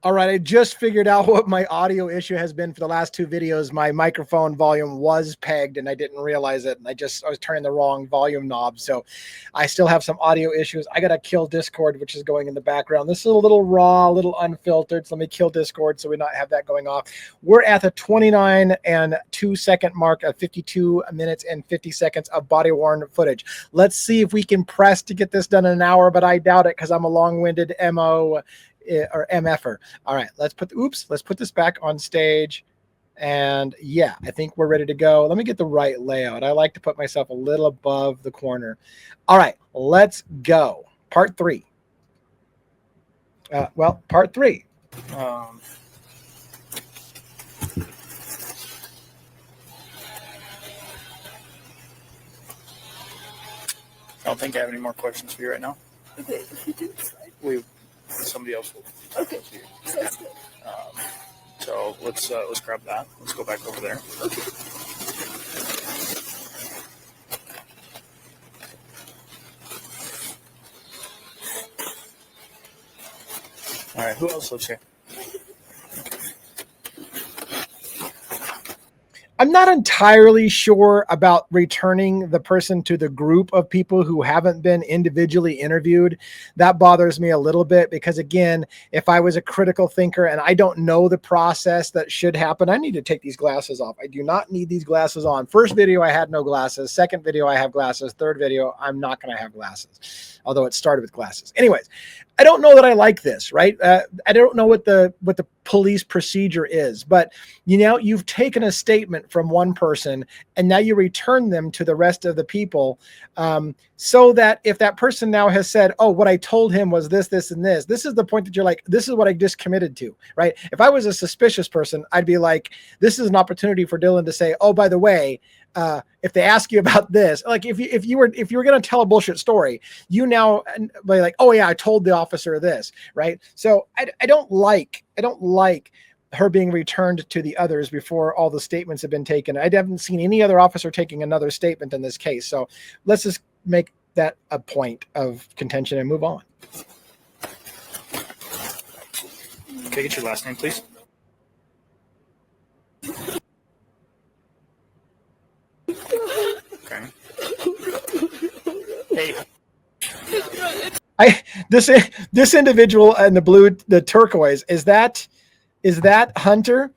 All right, I just figured out what my audio issue has been for the last two videos. My microphone volume was pegged and I didn't realize it. And I was turning the wrong volume knob. So I still have some audio issues. I got to kill Discord, which is going in the background. This is a little raw, a little unfiltered. So let me kill Discord so we not have that going off. We're at the 29 and 2 second mark of 52 minutes and 50 seconds of body worn footage. Let's see if we can press to get this done in an hour, but I doubt it because I'm a long-winded MO or MFer. All right, let's put this back on stage. And yeah, I think we're ready to go. Let me get the right layout. I like to put myself a little above the corner. All right, let's go. Part three. Part three. I don't think I have any more questions for you right now. Okay, if you do, Somebody else will. Okay, sounds good. So let's grab that. Let's go back over there. Okay. All right. Who else lives here? I'm not entirely sure about returning the person to the group of people who haven't been individually interviewed. That bothers me a little bit because, again, if I was a critical thinker and I don't know the process that should happen, I need to take these glasses off. I do not need these glasses on. First video, I had no glasses. Second video, I have glasses. Third video, I'm not going to have glasses, although it started with glasses. Anyways, I don't know that I like this, right? I don't know what the police procedure is, but you've taken a statement from one person and now you return them to the rest of the people, so that if that person now has said, oh, what I told him was this, this, and this is the point that you're like, this is what I just committed to, right? If I was a suspicious person, I'd be like, this is an opportunity for Dylan to say, oh, by the way, if they ask you about this, like if you were going to tell a bullshit story, you now be like, oh yeah, I told the officer this, right? So I don't like her being returned to the others before all the statements have been taken. I haven't seen any other officer taking another statement in this case. So let's just make that a point of contention and move on. Can I get your last name, please? Okay. Hey. This individual in the blue, the turquoise, is that Hunter?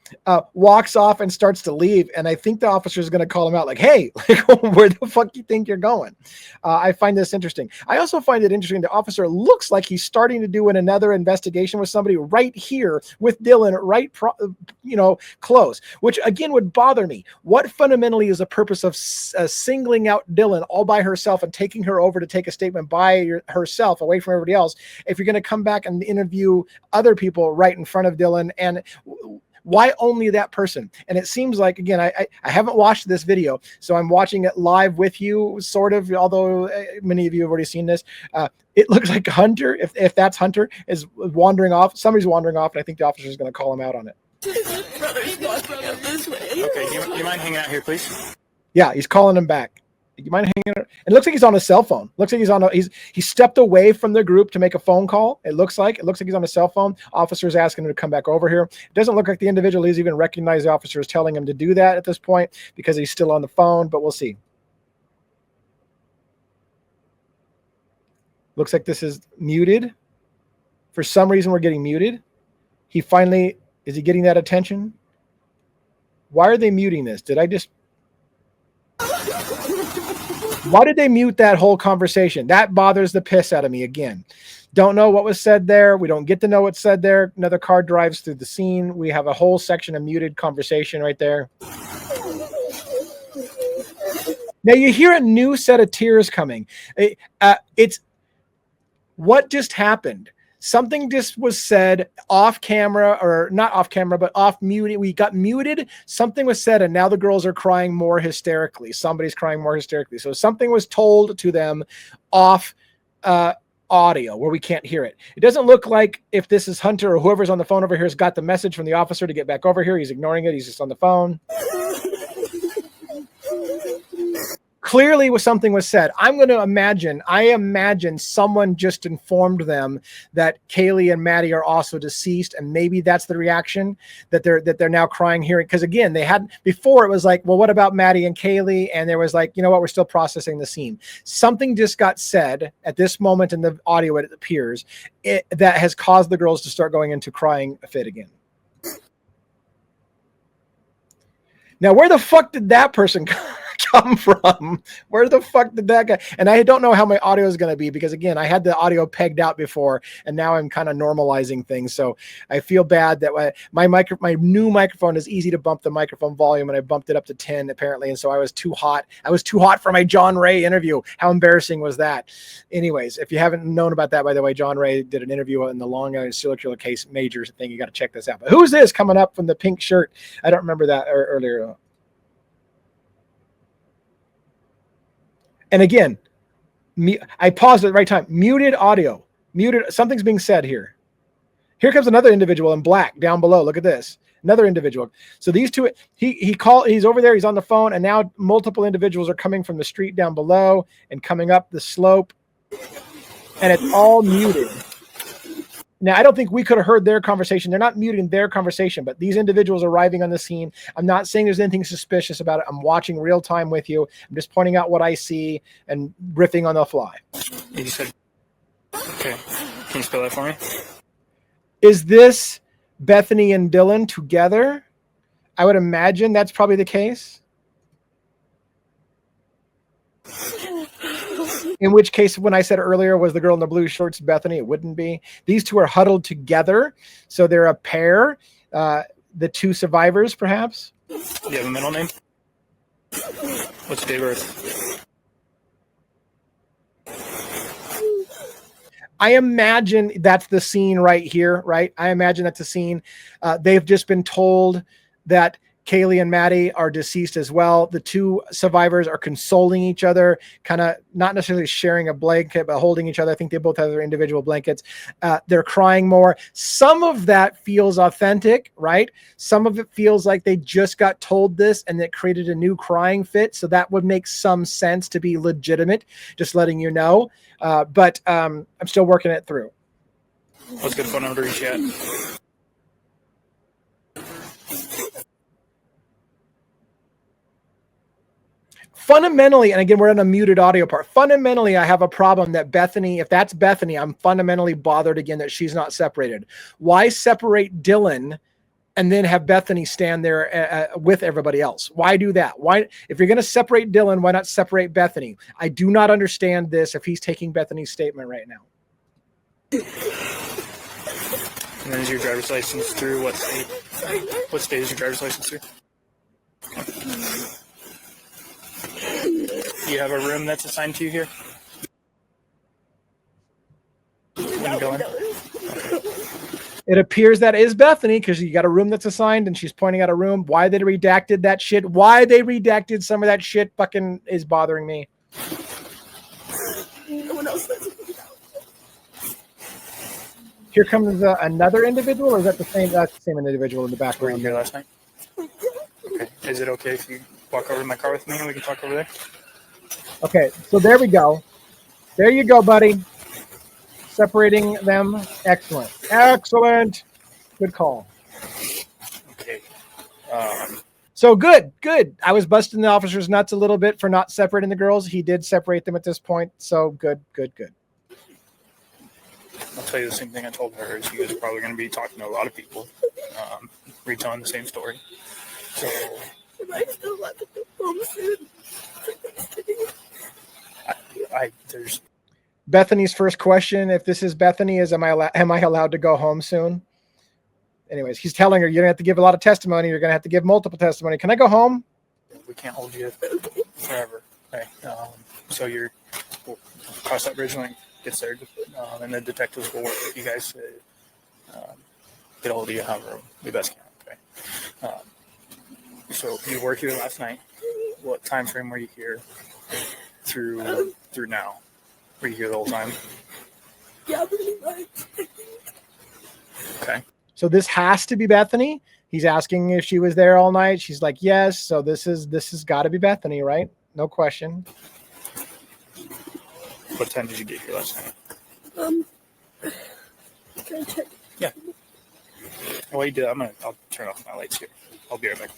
Walks off and starts to leave, and I think the officer is going to call him out like, hey, where the fuck do you think you're going? I find this interesting. I also find it interesting the officer looks like he's starting to do another investigation with somebody right here with Dylan, right close, which again would bother me. What fundamentally is the purpose of singling out Dylan all by herself and taking her over to take a statement by herself away from everybody else if you're going to come back and interview other people right in front of Dylan? And why only that person? And it seems like, again, I haven't watched this video, so I'm watching it live with you, sort of, although many of you have already seen this. It looks like Hunter, if that's Hunter, is wandering off. Somebody's wandering off, and I think the officer is going to call him out on it. Okay, do you mind hanging out here, please? Yeah, he's calling him back. You mind hanging out? It looks like he's on a cell phone. Looks like he stepped away from the group to make a phone call. It looks like he's on a cell phone. Officer's asking him to come back over here. It doesn't look like the individual has even recognized the officer is telling him to do that at this point because he's still on the phone, but we'll see. Looks like this is muted. For some reason, we're getting muted. Is he getting that attention? Why are they muting this? Why did they mute that whole conversation? That bothers the piss out of me again. Don't know what was said there. We don't get to know what's said there. Another car drives through the scene. We have a whole section of muted conversation right there. Now you hear a new set of tears coming. It's what just happened. Something just was said off camera, or not off camera, but off mute. We got muted. Something was said, and now the girls are crying more hysterically. Somebody's crying more hysterically. So something was told to them off audio where we can't hear it. It doesn't look like if this is Hunter or whoever's on the phone over here has got the message from the officer to get back over here. He's ignoring it. He's just on the phone. clearly something was said. I imagine someone just informed them that Kaylee and Maddie are also deceased, and maybe that's the reaction that they're now crying here. Because again, they hadn't before. It was like, well, what about Maddie and Kaylee? And there was like, you know what, we're still processing the scene. Something just got said at this moment in the audio, it appears, that has caused the girls to start going into crying fit again. Now, where the fuck did that person come from? Where the fuck did that guy? And I don't know how my audio is going to be because, again, I had the audio pegged out before, and now I'm kind of normalizing things. So I feel bad that my new microphone is easy to bump the microphone volume, and I bumped it up to 10 apparently, and so I was too hot. I was too hot for my John Ray interview. How embarrassing was that? Anyways, if you haven't known about that, by the way, John Ray did an interview in the Long Island serial killer case major thing. You got to check this out. But who's this coming up from the pink shirt? I don't remember that earlier. And again, I paused at the right time. Muted audio. Muted. Something's being said here. Here comes another individual in black down below. Look at this. Another individual. So these two, he's over there. He's on the phone. And now multiple individuals are coming from the street down below and coming up the slope. And it's all muted. Now, I don't think we could have heard their conversation. They're not muting their conversation, but these individuals arriving on the scene. I'm not saying there's anything suspicious about it. I'm watching real time with you. I'm just pointing out what I see and riffing on the fly. You said, okay. Can you spell that for me? Is this Bethany and Dylan together? I would imagine that's probably the case. In which case, when I said earlier, was the girl in the blue shorts Bethany? It wouldn't be. These two are huddled together. So they're a pair. The two survivors, perhaps. Do you have a middle name? What's your date of birth? I imagine that's the scene right here, right? I imagine that's the scene. They've just been told that Kaylee and Maddie are deceased as well. The two survivors are consoling each other, kind of not necessarily sharing a blanket, but holding each other. I think they both have their individual blankets. They're crying more. Some of that feels authentic, right? Some of it feels like they just got told this and it created a new crying fit. So that would make some sense to be legitimate, just letting you know. But I'm still working it through. What's a good phone number to reach at? Fundamentally, and again, we're in a muted audio part. Fundamentally, I have a problem that Bethany, if that's Bethany, I'm fundamentally bothered again that she's not separated. Why separate Dylan and then have Bethany stand there with everybody else? Why do that? Why, if you're going to separate Dylan, why not separate Bethany? I do not understand this if he's taking Bethany's statement right now. And then is your driver's license through what state? What state is your driver's license through? Do you have a room that's assigned to you here? When you go in? Okay. It appears that is Bethany because you got a room that's assigned and she's pointing out a room. Why they redacted that shit? Why they redacted some of that shit fucking is bothering me. No one else does. Here comes another individual, or is that the same? That's the same individual in the Were you background. here last night? Okay. Is it okay if you walk over to my car with me and we can talk over there? Okay, so there we go. There you go, buddy. Separating them. Excellent. Excellent. Good call. Okay. So good. I was busting the officer's nuts a little bit for not separating the girls. He did separate them at this point. So good. I'll tell you the same thing I told her is you guys are probably going to be talking to a lot of people, retelling the same story. So I still want to go home soon. there's Bethany's first question, if this is Bethany, is am I allowed to go home soon? Anyways, he's telling her you're gonna have to give a lot of testimony. You're gonna have to give multiple testimony. Can I go home? we can't hold you forever. Okay. So we'll cross that bridge when it gets there, and the detectives will work with you guys to get a hold of you however we best can. Okay. So you were here last night. What time frame were you here through now? Were you here the whole time? Yeah, pretty much. Okay. So this has to be Bethany. He's asking if she was there all night. She's like, yes. So this has got to be Bethany, right? No question. What time did you get here last night? Can I check? Yeah. While you do that, I'll turn off my lights here. I'll be right back.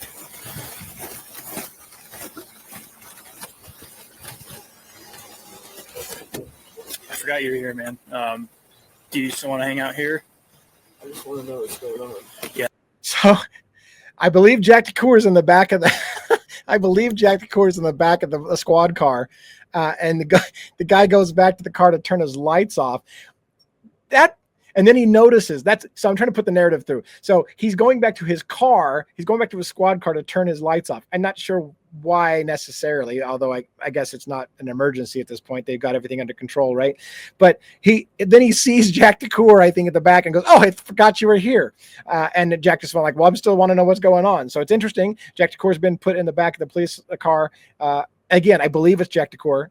I forgot you were here, man. Do you still want to hang out here? I just want to know what's going on. Yeah. So I believe Jack DeCour's in the back of the I believe Jack DeCour's in the back of the squad car. And the guy goes back to the car to turn his lights off. And then he notices so I'm trying to put the narrative through. So he's going back to his car. He's going back to his squad car to turn his lights off. I'm not sure why necessarily, although I guess it's not an emergency at this point. They've got everything under control, right? But then he sees Jack DeCour, I think, at the back and goes, "Oh, I forgot you were here." And Jack just went like, "Well, I'm still want to know what's going on." So it's interesting. Jack DeCour's been put in the back of the police car. Again, I believe it's Jack DeCour.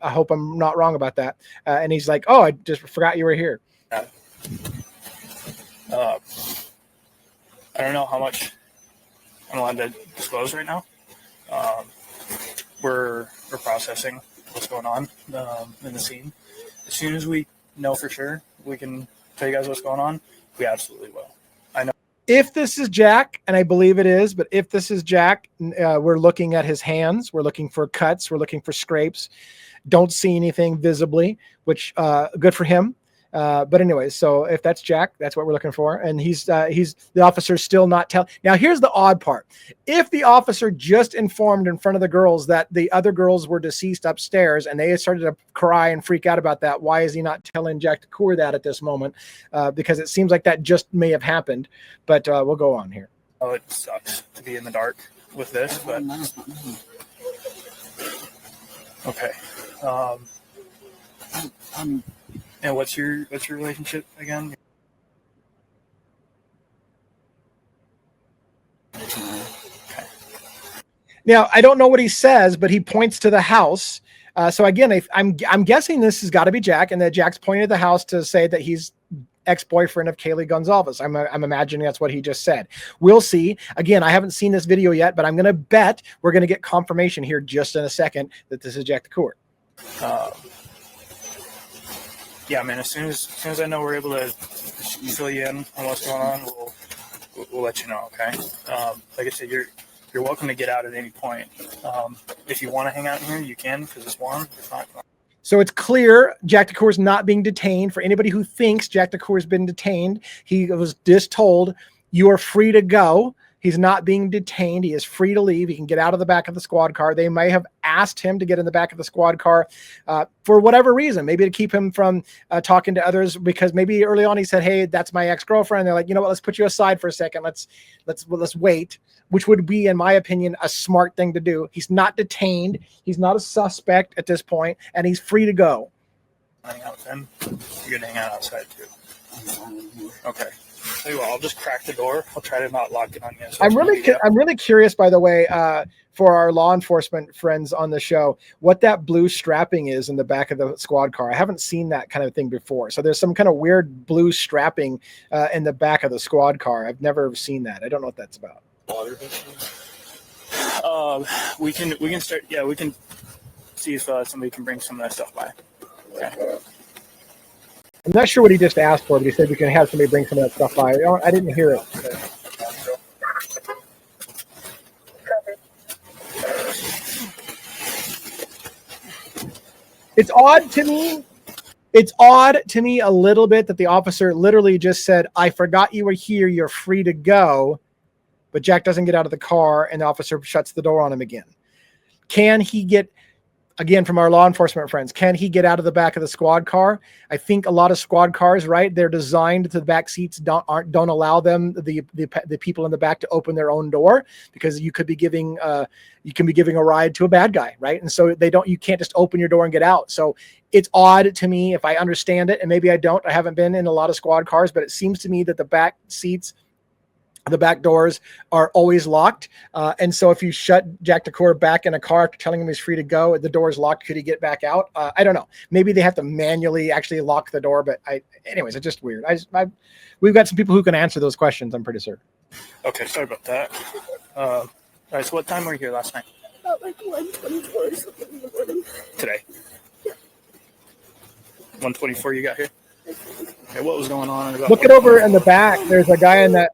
I hope I'm not wrong about that. And he's like, "Oh, I just forgot you were here." I don't know how much I'm allowed to disclose right now. We're processing what's going on in the scene. As soon as we know for sure, we can tell you guys what's going on. We absolutely will. I know. If this is Jack, and I believe it is, but if this is Jack, we're looking at his hands. We're looking for cuts. We're looking for scrapes. Don't see anything visibly, which good for him. But anyways, so if that's Jack, that's what we're looking for. And he's the officer's still not telling. Now, here's the odd part. If the officer just informed in front of the girls that the other girls were deceased upstairs and they started to cry and freak out about that, why is he not telling Jack DeCour that at this moment? Because it seems like that just may have happened. But we'll go on here. Oh, it sucks to be in the dark with this, but okay. And what's your relationship again? Okay. Now, I don't know what he says, but he points to the house. So again, I'm guessing this has got to be Jack, and that Jack's pointing at the house to say that he's ex-boyfriend of Kaylee Gonzalez. I'm imagining that's what he just said. We'll see. Again, I haven't seen this video yet, but I'm going to bet we're going to get confirmation here just in a second that this is Jack DeCour. Yeah, man. As soon as I know we're able to fill you in on what's going on, we'll let you know. Okay. Like I said, you're welcome to get out at any point. If you want to hang out in here, you can because it's warm. It's not. So it's clear Jack DeCour is not being detained. For anybody who thinks Jack DeCour has been detained, he was just told, "You are free to go." He's not being detained. He is free to leave. He can get out of the back of the squad car. They may have asked him to get in the back of the squad car for whatever reason, maybe to keep him from talking to others, because maybe early on he said, "Hey, that's my ex-girlfriend." They're like, "You know what? Let's put you aside for a second. Let's wait," which would be, in my opinion, a smart thing to do. He's not detained. He's not a suspect at this point, and he's free to go. Hang out with him. You're gonna hang out outside too. Okay. Tell you what, I'll just crack the door. I'll try to not lock it on you. So I'm really curious, by the way, for our law enforcement friends on the show, what that blue strapping is in the back of the squad car. I haven't seen that kind of thing before. So there's some kind of weird blue strapping in the back of the squad car. I've never seen that. I don't know what that's about. We can start. Yeah, we can see if somebody can bring some of that stuff by. Okay. I'm not sure what he just asked for, but he said we can have somebody bring some of that stuff by. I didn't hear it. It's odd to me. It's odd to me a little bit that the officer literally just said, "I forgot you were here. You're free to go." But Jack doesn't get out of the car, and the officer shuts the door on him again. Can he get... Again, from our law enforcement friends, can he get out of the back of the squad car? I think a lot of squad cars, right? They're designed to the back seats don't allow them, the people in the back, to open their own door, because you could be giving a ride to a bad guy, right? And so you can't just open your door and get out. So it's odd to me, if I understand it, and maybe I don't. I haven't been in a lot of squad cars, but it seems to me that the back seats, the back doors, are always locked. And so if you shut Jack DeCour back in a car after telling him he's free to go, the door is locked. Could he get back out? I don't know. Maybe they have to manually actually lock the door. But anyways, it's just weird. We've got some people who can answer those questions, I'm pretty sure. Okay, sorry about that. All right, so what time were you here last night? About like 1:24 or something in the morning. Today? Yeah. 1:24 you got here? Okay, what was going on? About Look it over in the back. There's a guy in that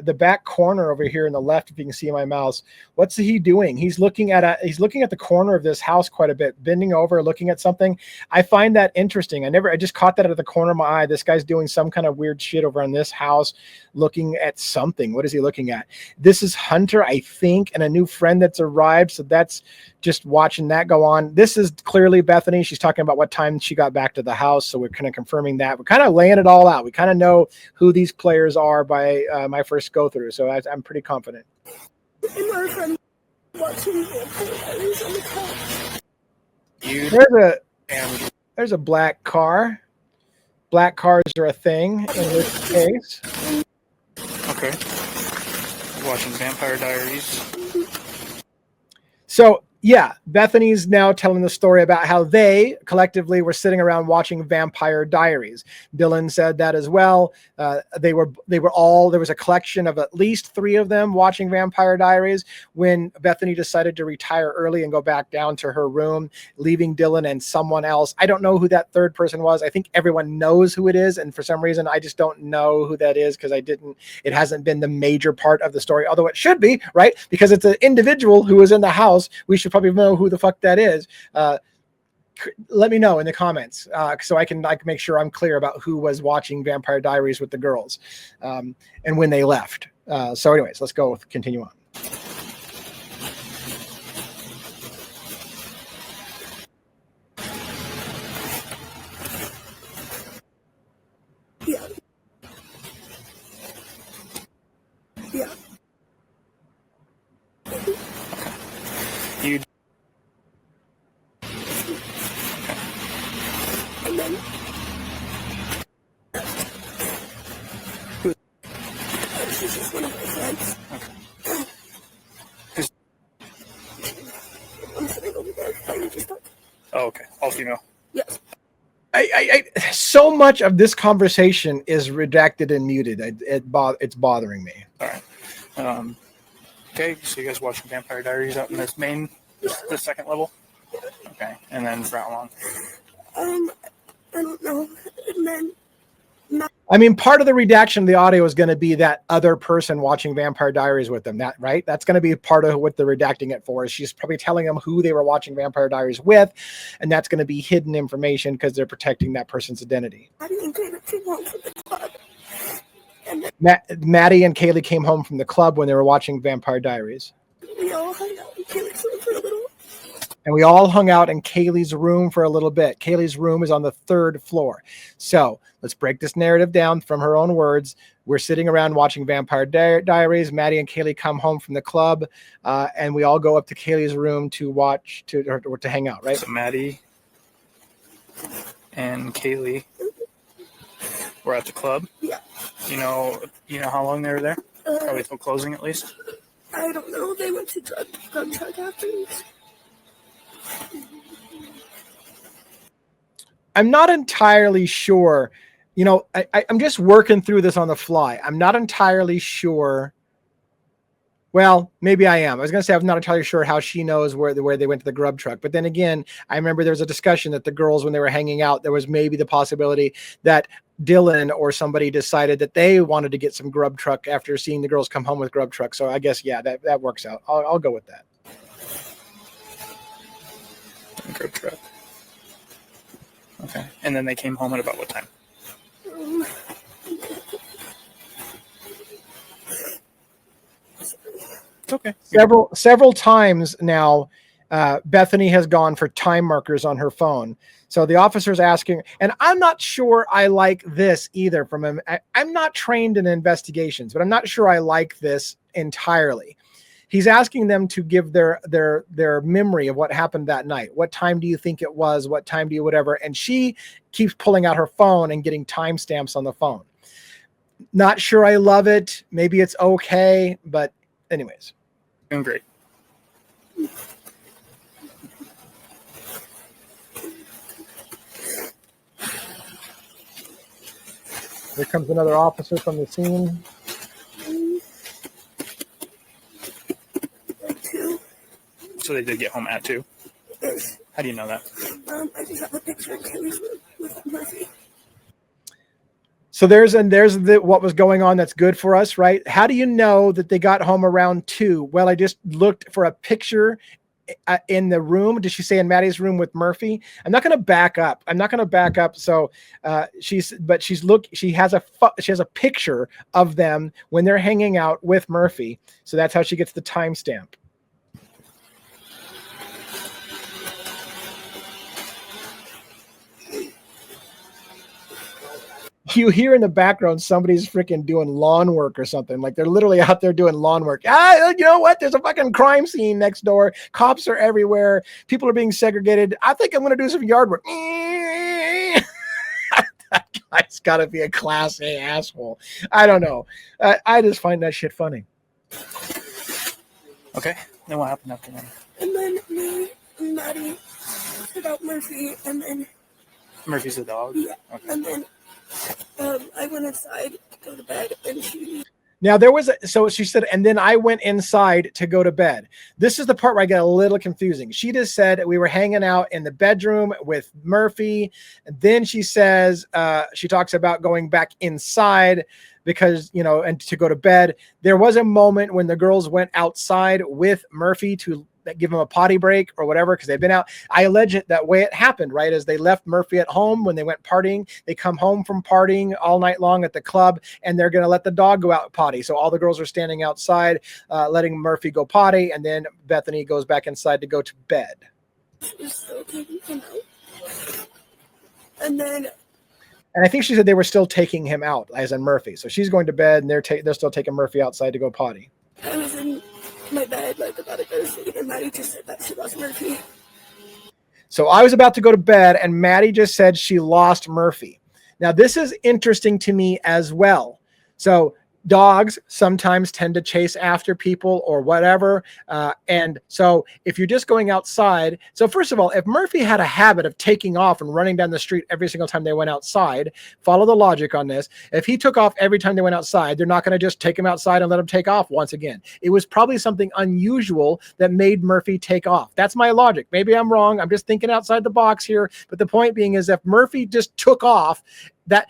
the back corner over here in the left. If you can see my mouse, what's he doing? He's looking at the corner of this house quite a bit, bending over, looking at something. I find that interesting. I just caught that out of the corner of my eye. This guy's doing some kind of weird shit over on this house, looking at something. What is he looking at? This is Hunter, I think, and a new friend that's arrived. So that's just watching that go on. This is clearly Bethany. She's talking about what time she got back to the house. So we're kind of confirming that. We're kind of laying it all out. We kind of know who these players are by my first go through. So I'm pretty confident. And my friend watching Vampire Diaries on the couch. There's a black car. Black cars are a thing in this case. Okay. Watching Vampire Diaries. So yeah, Bethany's now telling the story about how they collectively were sitting around watching Vampire Diaries. Dylan said that as well. They were all, there was a collection of at least 3 of them watching Vampire Diaries when Bethany decided to retire early and go back down to her room, leaving Dylan and someone else. I don't know who that third person was. I think everyone knows who it is. And for some reason, I just don't know who that is because it hasn't been the major part of the story, although it should be, right? Because it's an individual who was in the house. We should probably know who the fuck that is. Let me know in the comments so I can make sure I'm clear about who was watching Vampire Diaries with the girls and when they left. So anyways, let's continue on. Yeah. Yeah. You And then she's just one of my friends. Who's- I'm sitting over there playing just stuff. Oh, okay. All female. Yes. So much of this conversation is redacted and muted. It's bothering me. All right. Okay, so you guys watching Vampire Diaries out in this the second level? Okay, and then for how long? I don't know. And then I mean, part of the redaction of the audio is going to be that other person watching Vampire Diaries with them. That right? That's going to be part of what they're redacting it for. Is she's probably telling them who they were watching Vampire Diaries with, and that's going to be hidden information because they're protecting that person's identity. Maddie and Kaylee came home from the club. And then Maddie and Kaylee came home from the club when they were watching Vampire Diaries. we all hung out in Kaylee's room for a little. And we all hung out in Kaylee's room for a little bit. Kaylee's room is on the 3rd floor. So let's break this narrative down from her own words. We're sitting around watching Vampire Diaries. Maddie and Kaylee come home from the club, and we all go up to Kaylee's room to watch, to hang out, right? So Maddie and Kaylee were at the club. Yeah. You know how long they were there? Probably till closing at least. I don't know. They went to drug truck afterwards. I'm not entirely sure. I'm just working through this on the fly. I'm not entirely sure. Well, maybe I am. I was going to say I'm not entirely sure how she knows where they went to the grub truck. But then again, I remember there was a discussion that the girls, when they were hanging out, there was maybe the possibility that Dylan or somebody decided that they wanted to get some grub truck after seeing the girls come home with grub truck. So I guess, yeah, that works out. I'll go with that. Grub truck. Okay. And then they came home at about what time? Okay. Several times now, Bethany has gone for time markers on her phone. So the officer's asking, and I'm not sure I like this either from him. I'm not trained in investigations, but I'm not sure I like this entirely. He's asking them to give their memory of what happened that night. What time do you think it was? What time do you whatever? And she keeps pulling out her phone and getting timestamps on the phone. Not sure I love it. Maybe it's okay, but anyways. Doing great. Here comes another officer from the scene. So they did get home at 2. Yes. How do you know that? I just have a picture of Kelly's with Murphy. So there's what was going on. That's good for us, right? How do you know that they got home around 2? Well, I just looked for a picture in the room. Did she say in Maddie's room with Murphy? I'm not going to back up. So she has a picture of them when they're hanging out with Murphy. So that's how she gets the timestamp. You hear in the background somebody's freaking doing lawn work or something. Like they're literally out there doing lawn work. You know what? There's a fucking crime scene next door. Cops are everywhere. People are being segregated. I think I'm going to do some yard work. That guy's got to be a class A asshole. I don't know. I just find that shit funny. Okay. Then what happened after that? And then me and Maddie took out Murphy, and then Murphy's the dog? yeah, Okay. and then I went inside to go to bed, and Now so she said, and then I went inside to go to bed. This is the part where I get a little confusing. She just said we were hanging out in the bedroom with Murphy. And then she says, she talks about going back inside because, and to go to bed. There was a moment when the girls went outside with Murphy to give him a potty break or whatever, because they've been out. I allege it that way it happened, right? As they left Murphy at home when they went partying, they come home from partying all night long at the club, and they're going to let the dog go out potty. So all the girls are standing outside, letting Murphy go potty, and then Bethany goes back inside to go to bed. was still taking him out. And then And I think she said they were still taking him out, as in Murphy. So she's going to bed, and they're still taking Murphy outside to go potty. I was in my bed, like about to go to sleep, and Maddie just said that she lost Murphy. So I was about to go to bed, and Maddie just said she lost Murphy. Now, this is interesting to me as well. So dogs sometimes tend to chase after people or whatever. And so if you're just going outside, so first of all, if Murphy had a habit of taking off and running down the street every single time they went outside, follow the logic on this. If he took off every time they went outside, they're not going to just take him outside and let him take off once again. It was probably something unusual that made Murphy take off. That's my logic. Maybe I'm wrong. I'm just thinking outside the box here. But the point being is if Murphy just took off, that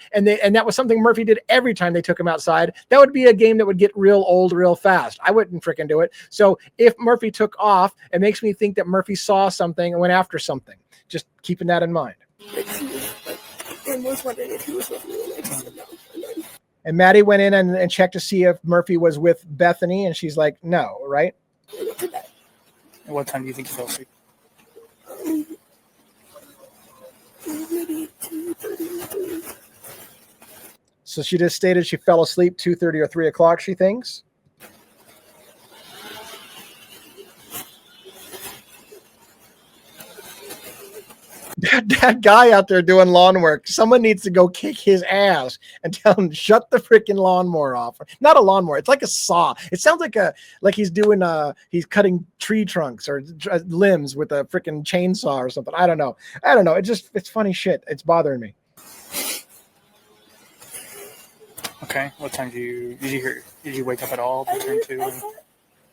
was something Murphy did every time they took him outside, that would be a game that would get real old real fast. I wouldn't freaking do it. So if Murphy took off, it makes me think that Murphy saw something and went after something. Just keeping that in mind. And was wondering if he was with me, and I just said no. And Maddie went in and checked to see if Murphy was with Bethany, and she's like, no, right? I went to bed. At what time do you think you fell asleep? Maybe 2:30. So she just stated she fell asleep 2:30 or 3 o'clock, she thinks. That guy out there doing lawn work, someone needs to go kick his ass and tell him, shut the freaking lawnmower off. Not a lawnmower. It's like a saw. It sounds like he's doing, he's cutting tree trunks or limbs with a freaking chainsaw or something. I don't know. It's funny shit. It's bothering me. Okay. What time did you wake up at all?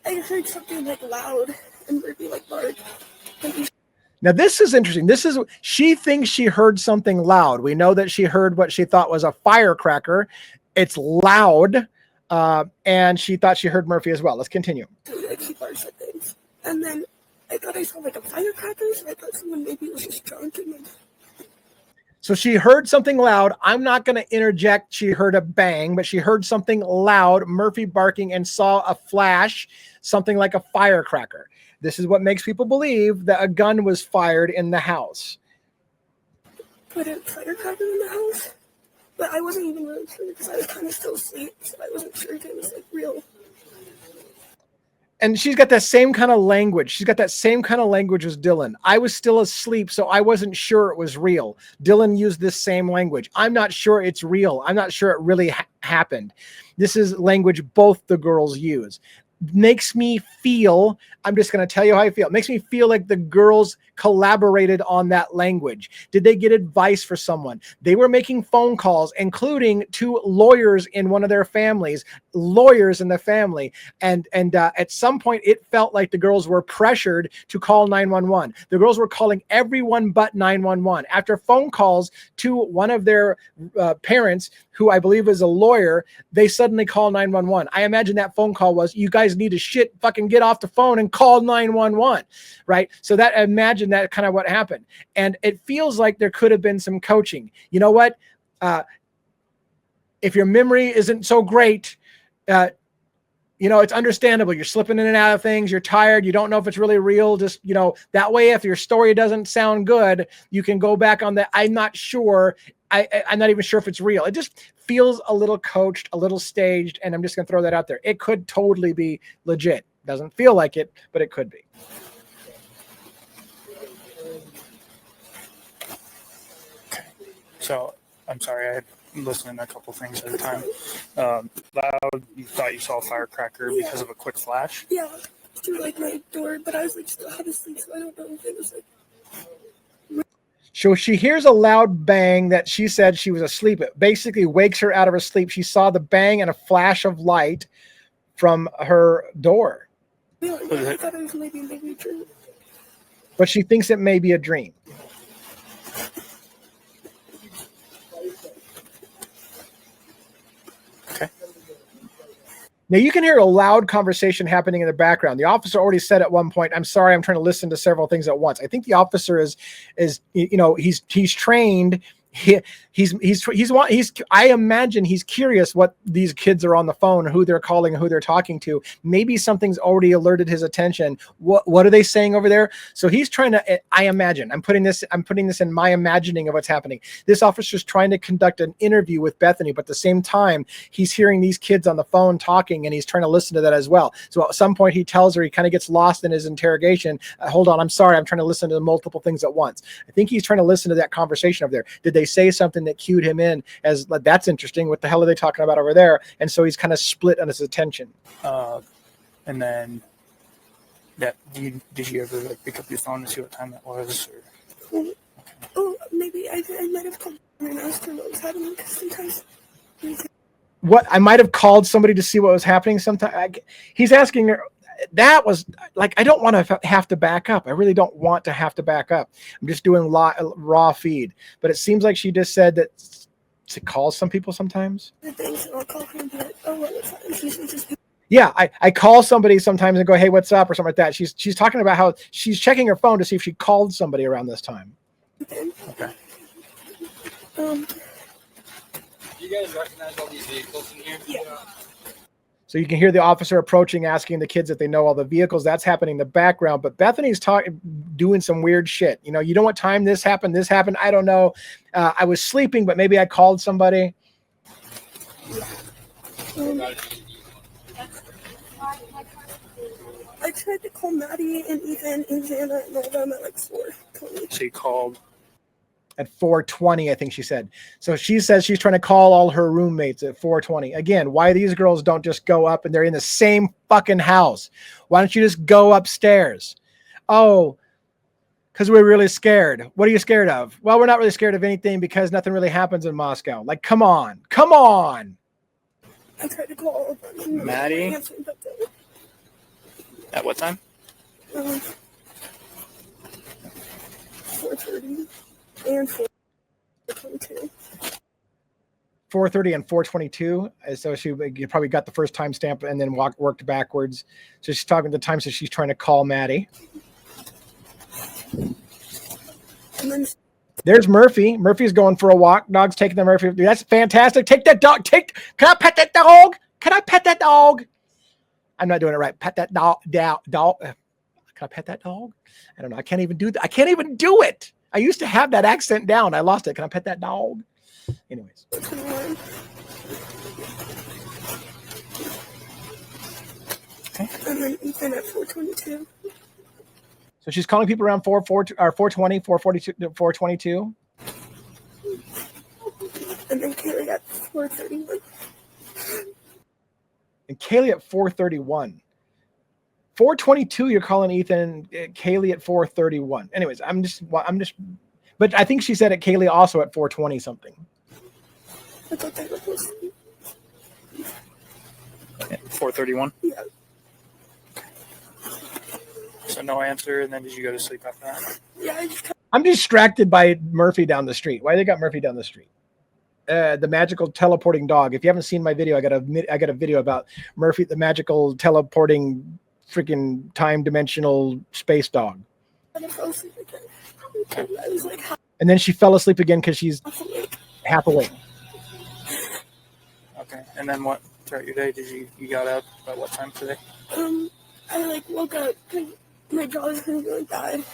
I heard something like loud and Ruby like bark. Now, this is interesting. She thinks she heard something loud. We know that she heard what she thought was a firecracker. It's loud. And she thought she heard Murphy as well. Let's continue. Like she barks at things. And then I thought I saw like a firecracker, so I thought someone maybe was just drunk. So she heard something loud. I'm not going to interject. She heard a bang, but she heard something loud, Murphy barking, and saw a flash, something like a firecracker. This is what makes people believe that a gun was fired in the house. Put a firecracker in the house? But I wasn't even really sure because I was kind of still asleep, so I wasn't sure if it was like real. And she's got that same kind of language. She's got that same kind of language as Dylan. I was still asleep, so I wasn't sure it was real. Dylan used this same language. I'm not sure it's real. I'm not sure it really happened. This is language both the girls use. makes me feel, I'm just going to tell you how I feel. It makes me feel like the girls collaborated on that language. Did they get advice for someone? They were making phone calls, including to lawyers in one of their families, lawyers in the family. And at some point, it felt like the girls were pressured to call 911. The girls were calling everyone but 911. After phone calls to one of their parents, who I believe is a lawyer, they suddenly call 911. I imagine that phone call was, you guys need to fucking get off the phone and call 911, right? So that, imagine that kind of what happened. And it feels like there could have been some coaching. You know what? If your memory isn't so great, it's understandable. You're slipping in and out of things. You're tired. You don't know if it's really real. Just, that way, if your story doesn't sound good, you can go back on that. I'm not sure. I'm not even sure if it's real. It just feels a little coached, a little staged, and I'm just going to throw that out there. It could totally be legit. Doesn't feel like it, but it could be. Okay. So, I'm sorry, I'm listening to a couple things at a time. Loud, you thought you saw a firecracker because of a quick flash? Yeah, through like my door, but I was like still half asleep, so I don't know if it was like. So she hears a loud bang that she said she was asleep. It basically wakes her out of her sleep. She saw the bang and a flash of light from her door. Yeah, I thought it was maybe a dream. But she thinks it may be a dream. Okay. Now you can hear a loud conversation happening in the background. The officer already said at one point, "I'm sorry, I'm trying to listen to several things at once." I think the officer is he's trained. I imagine he's curious what these kids are on the phone, who they're calling, who they're talking to. Maybe something's already alerted his attention. What are they saying over there? So he's trying to, I imagine, I'm putting this in my imagining of what's happening. This officer's trying to conduct an interview with Bethany, but at the same time, he's hearing these kids on the phone talking, and he's trying to listen to that as well. So at some point he tells her, he kind of gets lost in his interrogation. Hold on, I'm sorry, I'm trying to listen to multiple things at once. I think he's trying to listen to that conversation over there. Did they say something that cued him in as, that's interesting, what the hell are they talking about over there? And so he's kind of split on his attention. And then did you ever pick up your phone to see what time it was? Or? Okay. Oh, maybe I might have called and asked her what was happening, because sometimes what I might have called somebody to see what was happening. Sometimes he's asking her. That was like, I don't want to have to back up. I really don't want to have to back up. I'm just doing raw feed. But it seems like she just said that to call some people sometimes. Yeah, I call somebody sometimes and go, "Hey, what's up?" or something like that. She's talking about how she's checking her phone to see if she called somebody around this time. Okay. Do you guys recognize all these vehicles in here? Yeah. So you can hear the officer approaching, asking the kids if they know all the vehicles. That's happening in the background. But Bethany's doing some weird shit. You know what time this happened? This happened. I don't know. I was sleeping, but maybe I called somebody. I tried to call Maddie and Ethan and Xana and all them at like 4:20. So you called at 4:20, I think she said. So she says she's trying to call all her roommates at 4:20. Again, why these girls don't just go up, and they're in the same fucking house. Why don't you just go upstairs? Oh, because we're really scared. What are you scared of? Well, we're not really scared of anything because nothing really happens in Moscow. Like, come on. Come on. I tried to call all of them. Maddie? At what time? 4:30 and 4:22. 4:30 and 4:22. So she probably got the first time stamp and then worked backwards. So she's talking the times that she's trying to call Maddie. And then there's Murphy. Murphy's going for a walk. Dog's taking the Murphy. That's fantastic. Take that dog. Can I pet that dog? Can I pet that dog? I'm not doing it right. Pet that dog. Can I pet that dog? I don't know. I can't even do that. I can't even do it. I used to have that accent down. I lost it. Can I pet that dog? Anyways. And then Ethan at 4:22. So she's calling people around 4:20, 4:42, 4:22. And then Kaylee at 4:31. And Kaylee at 4:31. 4:22. You're calling Ethan, Kaylee at 4:31. Anyways, but I think she said it Kaylee also at 4:20 something. I thought they were close. 4:31. Yeah. So no answer, and then did you go to sleep after that? Yeah, I'm distracted by Murphy down the street. Why they got Murphy down the street? The magical teleporting dog. If you haven't seen my video, I got a video about Murphy, the magical teleporting freaking time dimensional space dog. I fell asleep again. I was like, And then she fell asleep again because she's half awake. Okay. And then what throughout your day did you got up at what time today? I like woke up because my jaw was really bad.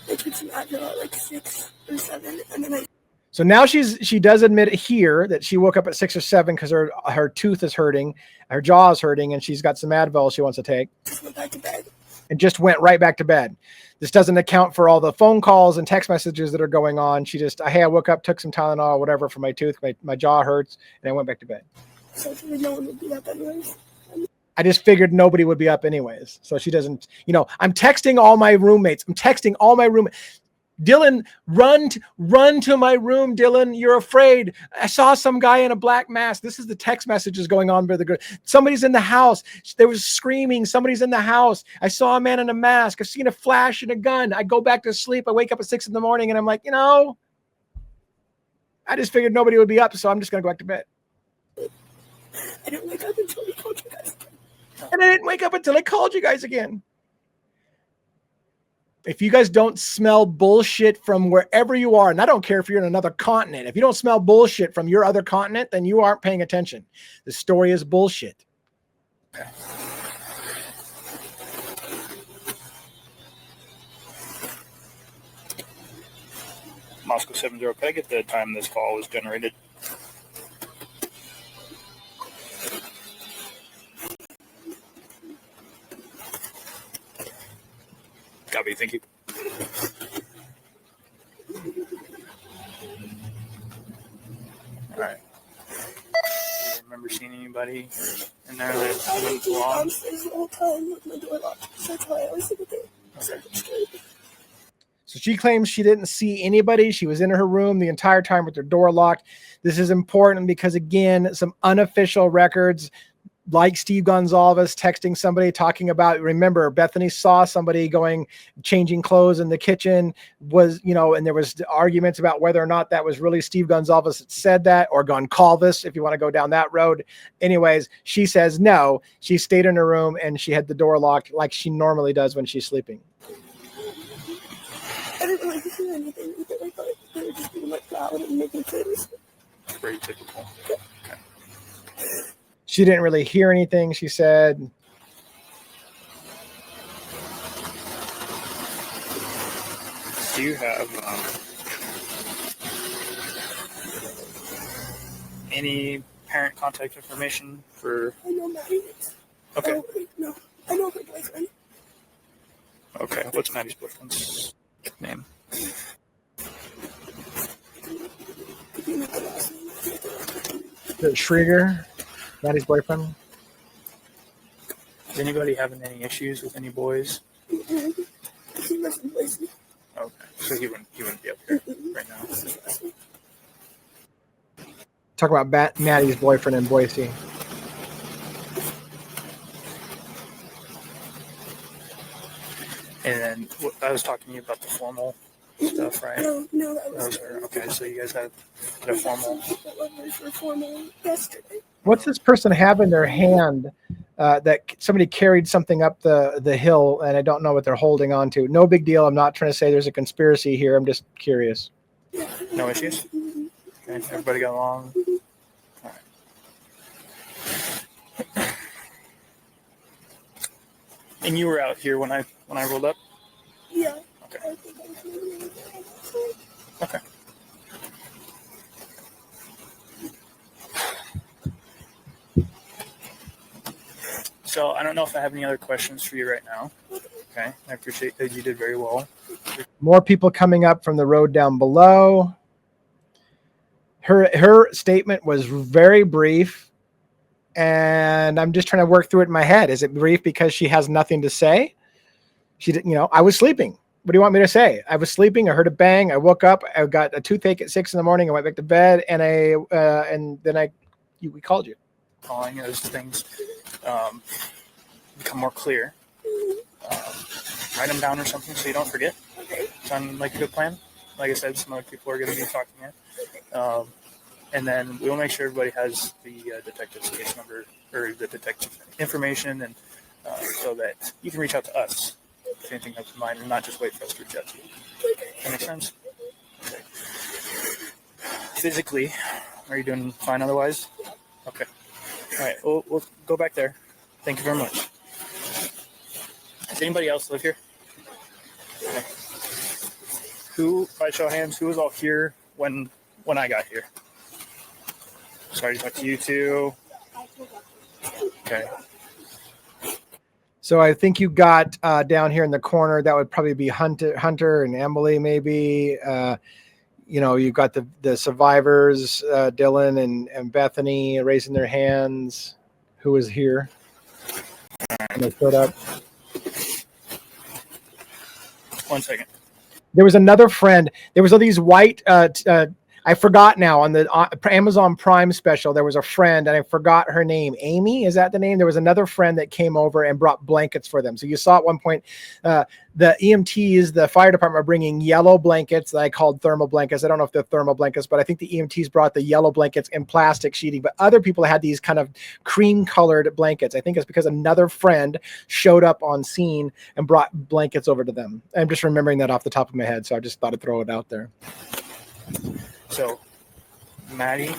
I took some Advil at like 6 or 7, and then So now she does admit here that she woke up at 6 or 7 because her tooth is hurting, her jaw is hurting, and she's got some Advil she wants to take. just went back to bed. And just went right back to bed. This doesn't account for all the phone calls and text messages that are going on. She just, hey, I woke up, took some Tylenol or whatever for my tooth, my jaw hurts, and I went back to bed. So I figured no one would be up anyways. I just figured nobody would be up anyways. So she doesn't, I'm texting all my roommates. Dylan, run to my room, Dylan. You're afraid. I saw some guy in a black mask. This is the text messages going on by the girl. Somebody's in the house. There was screaming. Somebody's in the house. I saw a man in a mask. I've seen a flash and a gun. I go back to sleep. I wake up at 6 a.m. and I'm like, I just figured nobody would be up. So I'm just going to go back to bed. I didn't wake up until he called you guys. And I didn't wake up until I called you guys again. If you guys don't smell bullshit from wherever you are, and I don't care if you're in another continent, if you don't smell bullshit from your other continent, then you aren't paying attention. The story is bullshit. Okay. Moscow 70, can I get the time this call was generated? Copy, thank you. All right. Do you remember seeing anybody in there that I didn't went to the belong? downstairs the whole time with my door locked. So that's why I always think of it. So I'm scared. So she claims she didn't see anybody. She was in her room the entire time with her door locked. This is important because, again, some unofficial records like Steve Gonzalez texting somebody talking about, remember, Bethany saw somebody changing clothes in the kitchen and there was arguments about whether or not that was really Steve Gonzalez that said that, or Goncalves, if you want to go down that road. Anyways, she says no, she stayed in her room and she had the door locked like she normally does when she's sleeping. I didn't really hear anything either. I thought they were just being like loud and making things. Very typical. She didn't really hear anything, she said. Do you have any parent contact information for? I know Maddie is. Okay. Oh, wait, no. I know her boyfriend. Okay. What's Maddie's boyfriend's name? Could you make the last name? Schrieger, Maddie's boyfriend. Is anybody having any issues with any boys? Mm-hmm. He lives in Boise. Okay. So he wouldn't be up here right now. Talk about Maddie's boyfriend in Boise. And then I was talking to you about the formal stuff, right? No, that was her. Okay, so you guys had a formal. Letters were formal yesterday. What's this person have in their hand that somebody carried something up the hill, and I don't know what they're holding on to? No big deal. I'm not trying to say there's a conspiracy here. I'm just curious. No issues? Okay, everybody got along? All right. And you were out here when I rolled up? Yeah. Okay. Okay. So I don't know if I have any other questions for you right now. Okay. I appreciate that you did very well. More people coming up from the road down below. Her statement was very brief. and I'm just trying to work through it in my head. Is it brief because she has nothing to say? She didn't, I was sleeping. What do you want me to say? I was sleeping. I heard a bang. I woke up. I got a toothache at 6 a.m. I went back to bed, and we called you. Calling as things become more clear. Write them down or something so you don't forget. Okay. Sound like a good plan? Like I said, some other people are going to be talking here. And then we'll make sure everybody has the detective's case number or the detective information, and so that you can reach out to us if anything comes to mind and not just wait for us to reach out to you. That makes sense? Okay. Physically, are you doing fine otherwise? Okay. All right, we'll go back there. Thank you very much. Does anybody else live here? Okay. Who, by show of hands, who was all here when I got here? Sorry to talk to you too. Okay. So I think you got down here in the corner. That would probably be Hunter and Emily, maybe. You've got the survivors, Dylan and Bethany raising their hands. Who was here? And they showed up. 1 second. There was another friend. There was all these white. I forgot now on the Amazon Prime special. There was a friend, and I forgot her name. Amy, is that the name? There was another friend that came over and brought blankets for them. So you saw at one point, the EMTs, the fire department, are bringing yellow blankets that I called thermal blankets. I don't know if they're thermal blankets, but I think the EMTs brought the yellow blankets in plastic sheeting. But other people had these kind of cream-colored blankets. I think it's because another friend showed up on scene and brought blankets over to them. I'm just remembering that off the top of my head, so I just thought I'd throw it out there. So, Maddie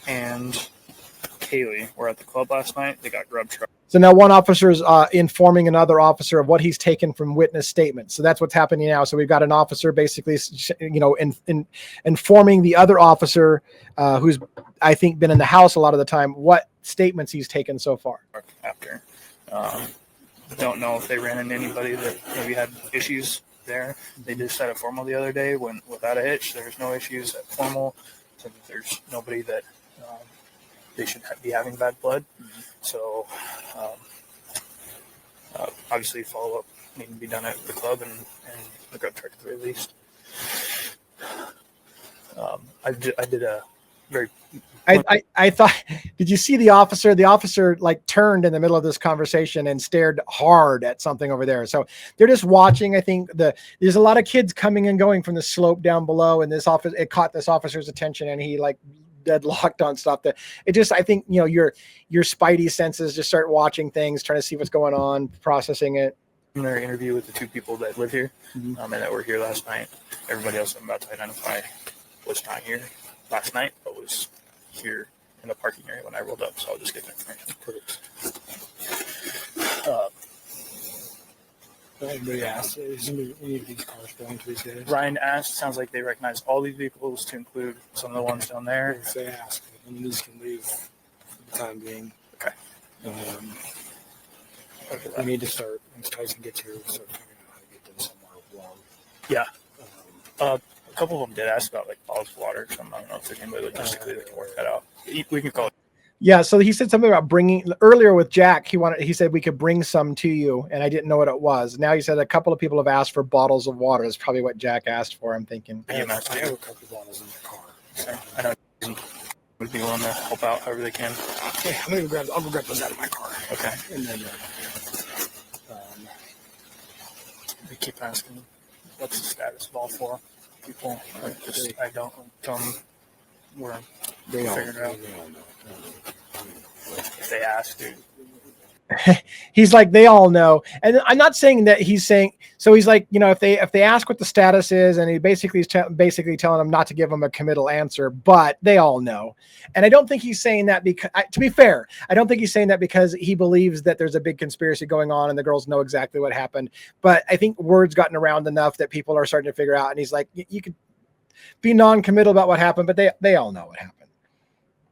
and Kaylee were at the club last night. They got grub truck. So now one officer is informing another officer of what he's taken from witness statements. So that's what's happening now. So we've got an officer basically, informing the other officer who's, I think, been in the house a lot of the time, what statements he's taken so far. After. Don't know if they ran into anybody that maybe had issues there. They just had a formal the other day when without a hitch. There's no issues at formal. So there's nobody that they should be having bad blood. Mm-hmm. So obviously follow up needing to be done at the club and the grub truck at the very least. I did a very. I thought, did you see the officer? The officer turned in the middle of this conversation and stared hard at something over there. So they're just watching. I think there's a lot of kids coming and going from the slope down below, and it caught this officer's attention, and he deadlocked on stuff. I think your spidey senses just start watching things, trying to see what's going on, processing it. In their interview with the two people that live here, and that were here last night, everybody else I'm about to identify was not here last night, but was here in the parking area when I rolled up, so I'll just get that information. Anybody asked, is any of these cars belong to these guys? Ryan asked, sounds like they recognize all these vehicles to include some of the ones down there. If they ask, and these can leave for the time being. Okay. We need to start, once Tyson gets here, we'll start figuring out how to get them somewhere warm. Yeah. A couple of them did ask about bottles of water, so I don't know if there's anybody logistically that can work that out. We can call it. Yeah, so he said something about bringing earlier with Jack. He said we could bring some to you, and I didn't know what it was. Now he said a couple of people have asked for bottles of water. That's probably what Jack asked for. I'm thinking. I have a couple of bottles in the car. So I know would be willing to help out however they can. Yeah, I'll go grab those out of my car. Okay. And then they keep asking, what's the status of all four people? I don't tell them we're figuring it out. If they ask, dude. He's like, they all know. And I'm not saying that he's saying, so he's like, if they ask what the status is, and he basically is basically telling them not to give them a committal answer, but they all know. And I don't think he's saying that because, to be fair, I don't think he's saying that because he believes that there's a big conspiracy going on and the girls know exactly what happened. But I think word's gotten around enough that people are starting to figure out. And he's like, you could be non-committal about what happened, but they all know what happened.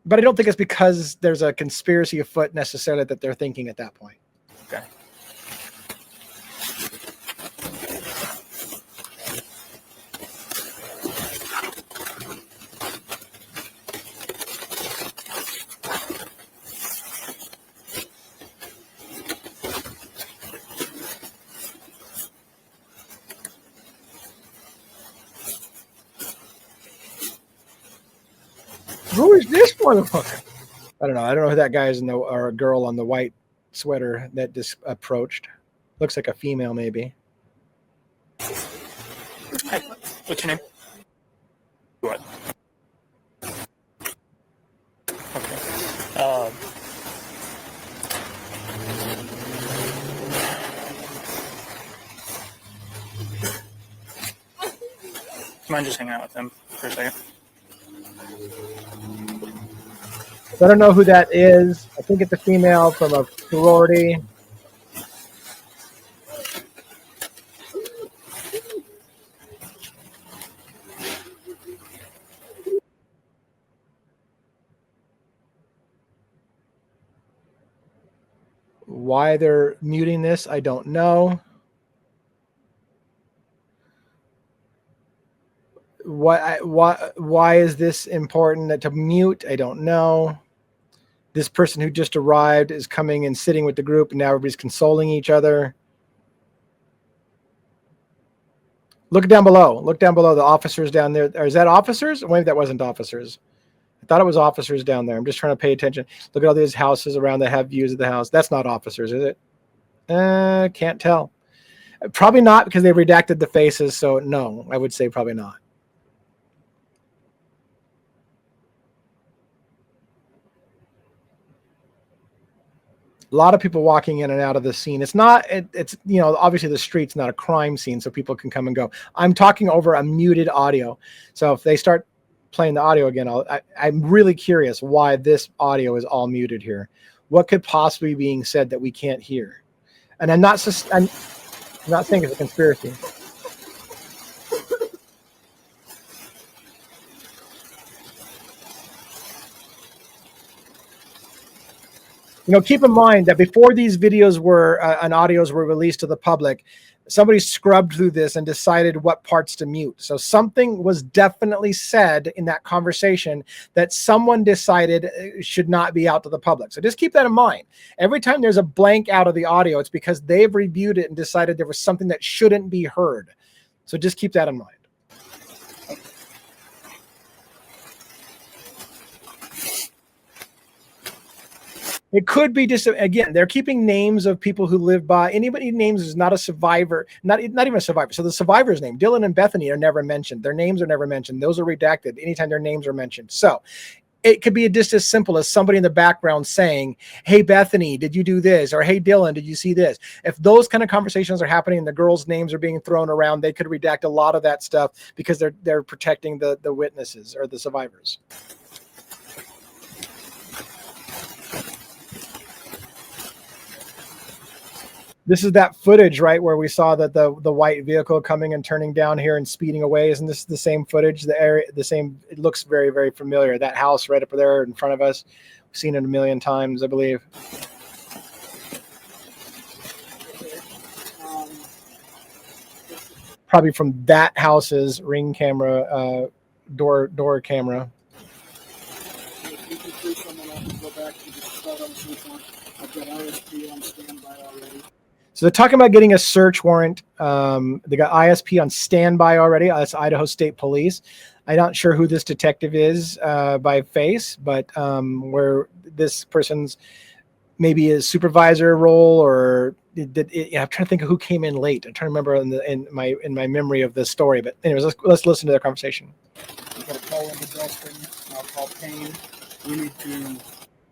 But I don't think it's because there's a conspiracy afoot necessarily that they're thinking at that point. Okay. Who is this motherfucker? I don't know. I don't know who that guy is or a girl on the white sweater that just approached. Looks like a female, maybe. Hi, what's your name? What? Okay. Mind just hanging out with them for a second? So I don't know who that is. I think it's a female from a sorority. Why they're muting this, I don't know. Why is this important to mute? I don't know. This person who just arrived is coming and sitting with the group, and now everybody's consoling each other. Look down below. Look down below. The officers down there. Or is that officers? Maybe that wasn't officers. I thought it was officers down there. I'm just trying to pay attention. Look at all these houses around that have views of the house. That's not officers, is it? Can't tell. Probably not, because they redacted the faces. So no, I would say probably not. A lot of people walking in and out of the scene. It's obviously the street's not a crime scene, so people can come and go. I'm talking over a muted audio. So if they start playing the audio again, I'm really curious why this audio is all muted here. What could possibly be being said that we can't hear? And I'm not saying it's a conspiracy. Keep in mind that before these videos and audios were released to the public, somebody scrubbed through this and decided what parts to mute. So something was definitely said in that conversation that someone decided should not be out to the public. So just keep that in mind. Every time there's a blank out of the audio, it's because they've reviewed it and decided there was something that shouldn't be heard. So just keep that in mind. It could be just, again, they're keeping names of people who live by. Anybody names is not a survivor, not even a survivor. So the survivor's name, Dylan and Bethany, are never mentioned. Their names are never mentioned. Those are redacted anytime their names are mentioned. So it could be just as simple as somebody in the background saying, hey, Bethany, did you do this? Or hey, Dylan, did you see this? If those kind of conversations are happening and the girls' names are being thrown around, they could redact a lot of that stuff because they're protecting the witnesses or the survivors. This is that footage, right, where we saw that the white vehicle coming and turning down here and speeding away. Isn't this the same footage? The same. It looks very, very familiar. That house right up there in front of us. We've seen it a million times, I believe. Probably from that house's ring camera, door camera. So they're talking about getting a search warrant. They got ISP on standby already. That's Idaho State Police. I'm not sure who this detective is by face, but where this person's maybe a supervisor role, or I'm trying to think of who came in late. I'm trying to remember in my memory of this story. But anyways, let's listen to their conversation. I'm gonna call into Dustin. I'll call Payne. We need to.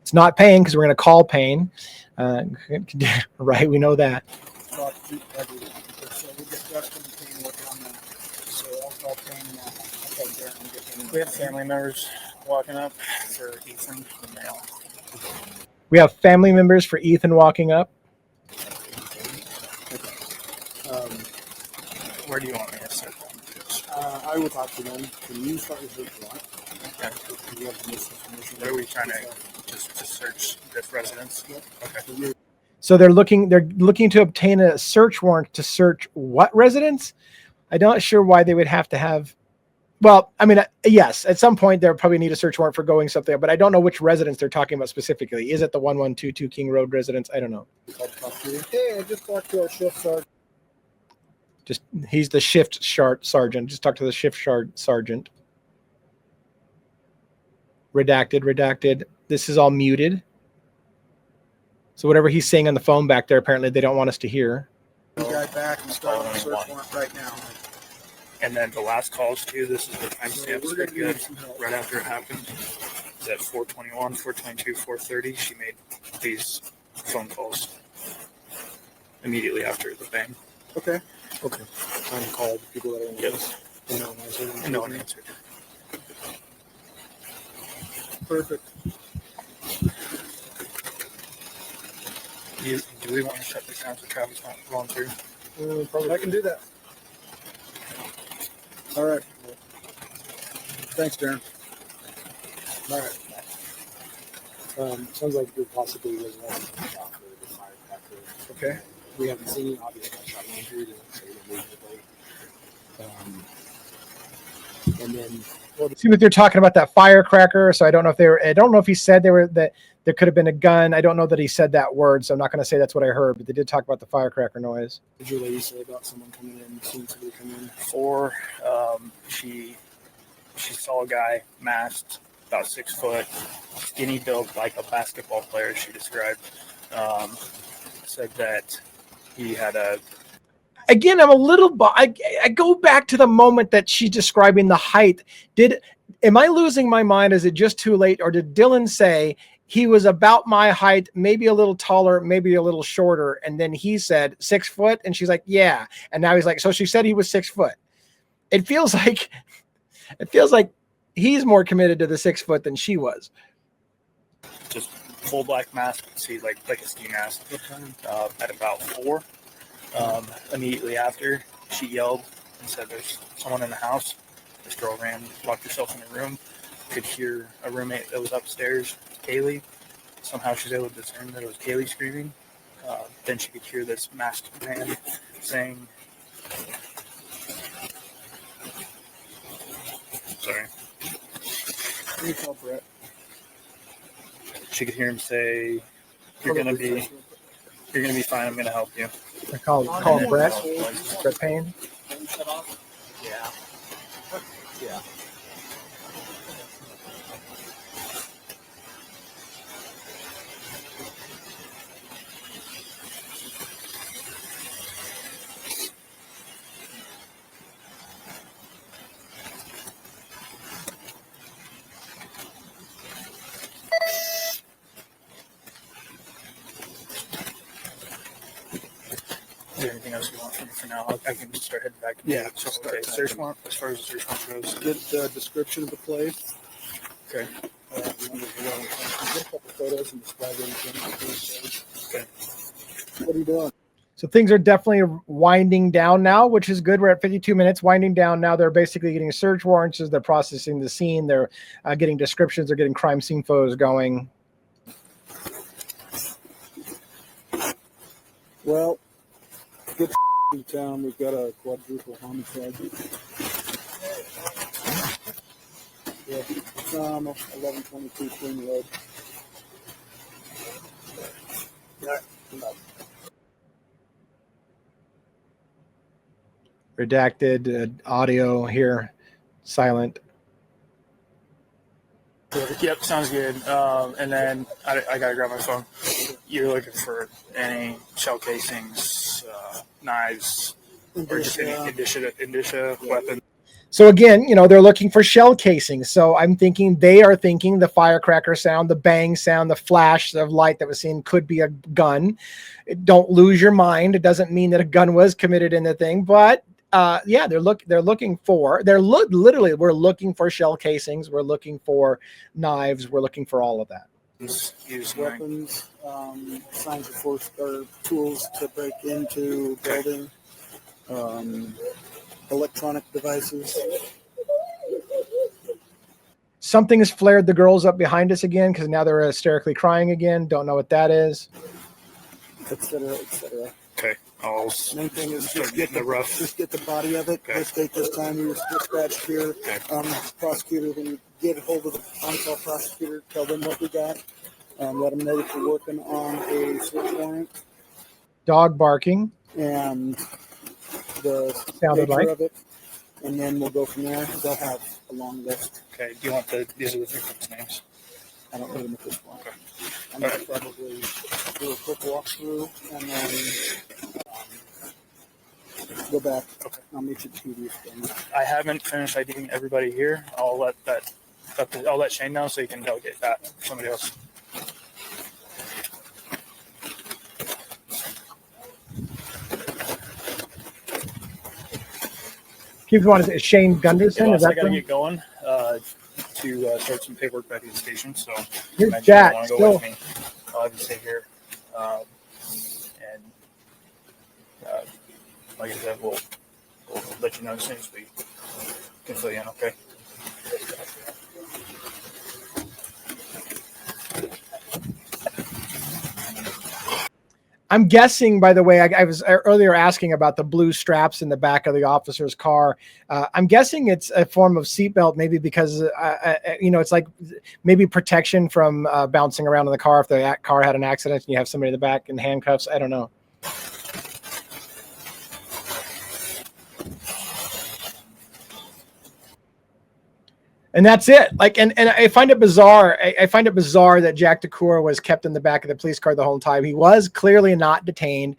It's not Payne because we're going to call Payne. Right, we know that. Talk to everyone. So we'll get Dustin and Payne working on that. So I'll call Payne now. I'll call Darren and get him. We have family members walking up for Ethan, the male. We have family members for Ethan walking up. Where do you want me to sit? I will talk to them. Can you start with who you want? Okay. You have the most information. What are we trying to just search this residence? Yep. Okay. So they're looking to obtain a search warrant to search what residence? I'm not sure why they would have to have. Well, I mean, yes, at some point they'll probably need a search warrant for going something, but I don't know which residence they're talking about specifically. Is it the 1122 King Road residence? I don't know. Hey, I just talked to our shift sergeant. He's the shift sergeant. Just talk to the shift sergeant. Redacted. This is all muted. So whatever he's saying on the phone back there, apparently they don't want us to hear. Guy back and start on a search warrant right now. And then the last calls too, this is the timestamps that good right after it happened. It's at 4:21, 4:22, 4:30. She made these phone calls immediately after the bang. Okay. Time to call the people that are in the Yes. and no one answered. And no one answered. Perfect. Do we want to shut this down so Travis not going through? Probably I can do that. All right. Thanks, Darren. All right. Sounds like there possibly was one shot for the firecracker. Okay. We haven't seen obviously shot injured, so we moved the and then See what they're talking about, that firecracker. So I don't know if I don't know if he said that there could have been a gun. I don't know that he said that word, so I'm not going to say that's what I heard, but they did talk about the firecracker noise. what did your lady say about someone coming in, seeing somebody come in? She saw a guy masked, about 6 foot, skinny built like a basketball player. She described. Said that he had a. Again, I'm a little. I go back to the moment that she's describing the height. Am I losing my mind? Is it just too late, or did Dylan say he was about my height, maybe a little taller, maybe a little shorter, and then he said 6 foot, and she's like, yeah, and now he's like, so she said he was 6 foot. It feels like he's more committed to the 6 foot than she was. Just full black mask, see like a ski mask. At about 4. Immediately after, she yelled and said, "There's someone in the house." This girl ran, locked herself in her room. Could hear a roommate that was upstairs, Kaylee. Somehow she was able to discern that it was Kaylee screaming. Then she could hear this masked man saying, "Sorry." Let me call Brett. She could hear him say, "You're gonna be fine. I'm gonna help you." I call Brett Payne. Yeah. Yeah. Is there anything else you want from me for now? I can start heading back. Yeah, So, just okay. start Search warrant. As far as the search warrant goes. Get description of the place. Okay. Get a couple photos and describe everything. Okay. What are you doing? So things are definitely winding down now, which is good. We're at 52 minutes, winding down now. They're basically getting search warrants as they're processing the scene. They're getting descriptions. They're getting crime scene photos going. Well, good in town. We've got a quadruple homicide. Yeah, 1122 Queen Road. Redacted audio here, silent. Yep, sounds good. And then I gotta grab my phone. You're looking for any shell casings, knives, or just any indicia weapons. So again, they're looking for shell casings. So they are thinking the firecracker sound, the bang sound, the flash of light that was seen could be a gun. Don't lose your mind. It doesn't mean that a gun was committed in the thing, but they're looking for shell casings. We're looking for knives. We're looking for all of that. Use Weapons, signs of force, or tools to break into building, electronic devices. Something has flared the girls up behind us again because now they're hysterically crying again. Don't know what that is. Etc. etc. Okay. Main thing is start getting the rough. Just get the body of it. Okay. This date, this time, we were dispatched here. Okay. Prosecutor, when you get a hold of the on-call prosecutor, tell them what we got. Let them know that you're working on a search warrant. Dog barking. And the Sounded nature like. of it. and then we'll go from there. They'll have a long list. Okay. Do you want these are the 3 folks' names? I don't need them at this point. Okay. I'm going to probably do a quick walkthrough and then go back. Okay. I'll meet you at the TV stand. I haven't finished IDing everybody here. I'll let Shane know so you can delegate that to somebody else. Keep going. Is it Shane Gunderson? Yeah, Is I that got to him? get going to start some paperwork back at the station. So Here's you Jack, want to go still. with me. I'll have you stay here. And like I said, we'll let you know as soon as we can fill you in, okay? I'm guessing, by the way, I was earlier asking about the blue straps in the back of the officer's car. I'm guessing it's a form of seatbelt, maybe because, it's like maybe protection from bouncing around in the car if the car had an accident and you have somebody in the back in handcuffs. I don't know. And that's it. Like, and I find it bizarre. I find it bizarre that Jack DeCour was kept in the back of the police car the whole time. He was clearly not detained.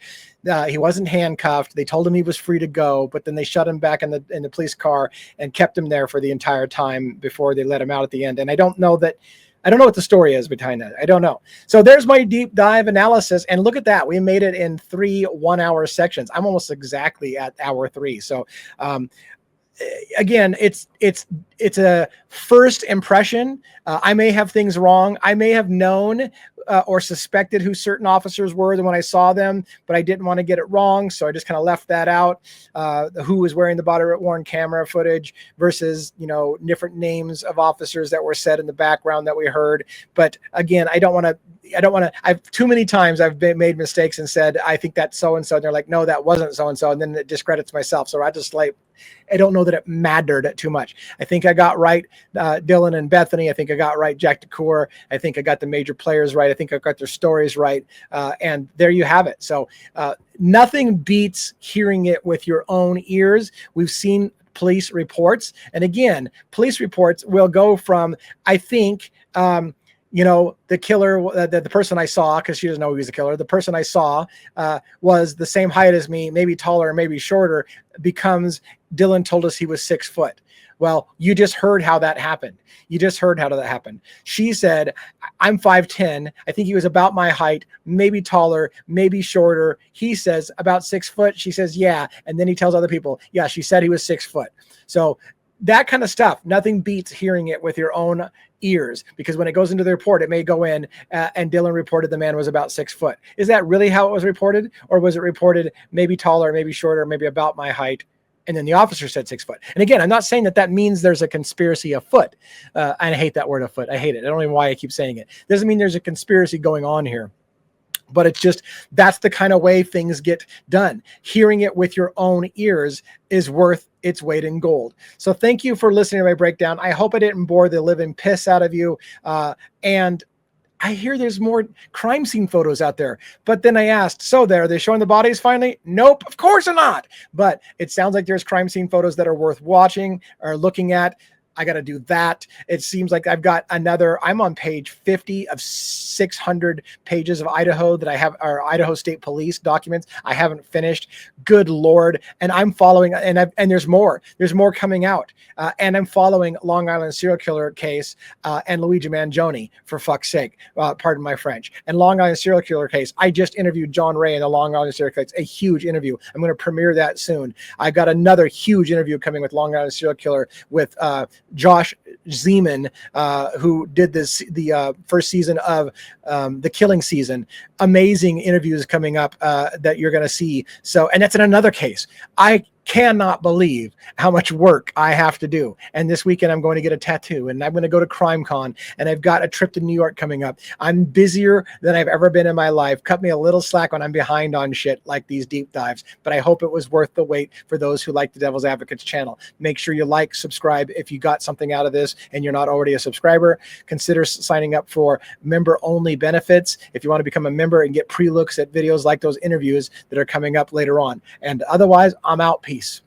He wasn't handcuffed. They told him he was free to go, but then they shut him back in the police car and kept him there for the entire time before they let him out at the end. And I don't know what the story is behind that. I don't know. So there's my deep dive analysis. And look at that. We made it in 3 1-hour sections. I'm almost exactly at hour 3. So, again, it's a first impression. I may have things wrong. I may have known or suspected who certain officers were when I saw them, but I didn't want to get it wrong. So I just kind of left that out. Who was wearing the body-worn camera footage versus, different names of officers that were said in the background that we heard. But again, I don't want to, I've too many times I've made mistakes and said, I think that's so-and-so. And they're like, no, that wasn't so-and-so. And then it discredits myself. So I don't know that it mattered too much. I think I got right Dylan and Bethany. I think I got right Jack DeCour. I think I got the major players right. I think I got their stories right. And there you have it. So nothing beats hearing it with your own ears. We've seen police reports. And again, police reports will go from, I think, the killer, the person I saw, because she doesn't know he was the killer, the person I saw was the same height as me, maybe taller, maybe shorter, becomes Dylan told us he was 6 foot. Well, you just heard how that happened. She said, I'm 5'10". I think he was about my height, maybe taller, maybe shorter. He says about 6 foot. She says, yeah. And then he tells other people, yeah, she said he was 6 foot. So that kind of stuff, nothing beats hearing it with your own ears, because when it goes into the report, it may go in and Dylan reported the man was about 6 foot. Is that really how it was reported? Or was it reported maybe taller, maybe shorter, maybe about my height? And then the officer said 6 foot. And again, I'm not saying that means there's a conspiracy afoot. And I hate that word afoot. I hate it. I don't even know why I keep saying it. Doesn't mean there's a conspiracy going on here. But it's just, that's the kind of way things get done. Hearing it with your own ears is worth its weight in gold. So thank you for listening to my breakdown. I hope I didn't bore the living piss out of you. And I hear there's more crime scene photos out there. But then I asked, so are they showing the bodies finally? Nope, of course not. But it sounds like there's crime scene photos that are worth watching or looking at. I got to do that. It seems like I'm on page 50 of 600 pages of Idaho that I have, or Idaho State Police documents I haven't finished. Good Lord. And I'm following, and there's more coming out. And I'm following Long Island serial killer case and Luigi Mangione, for fuck's sake. Pardon my French. And Long Island serial killer case. I just interviewed John Ray in the Long Island serial killer case, a huge interview. I'm going to premiere that soon. I got another huge interview coming with Long Island serial killer with Josh Zeman, who did the first season of the Killing Season. Amazing interviews coming up that you're going to see. So, and that's in another case. I cannot believe how much work I have to do. And this weekend I'm going to get a tattoo, and I'm going to go to CrimeCon, and I've got a trip to New York coming up. I'm busier than I've ever been in my life. Cut me a little slack when I'm behind on shit like these deep dives, but I hope it was worth the wait for those who like the Devil's Advocates channel. Make sure you like, subscribe. If you got something out of this and you're not already a subscriber, consider signing up for member only benefits if you want to become a member and get pre-looks at videos like those interviews that are coming up later on. And otherwise, I'm out. Peace.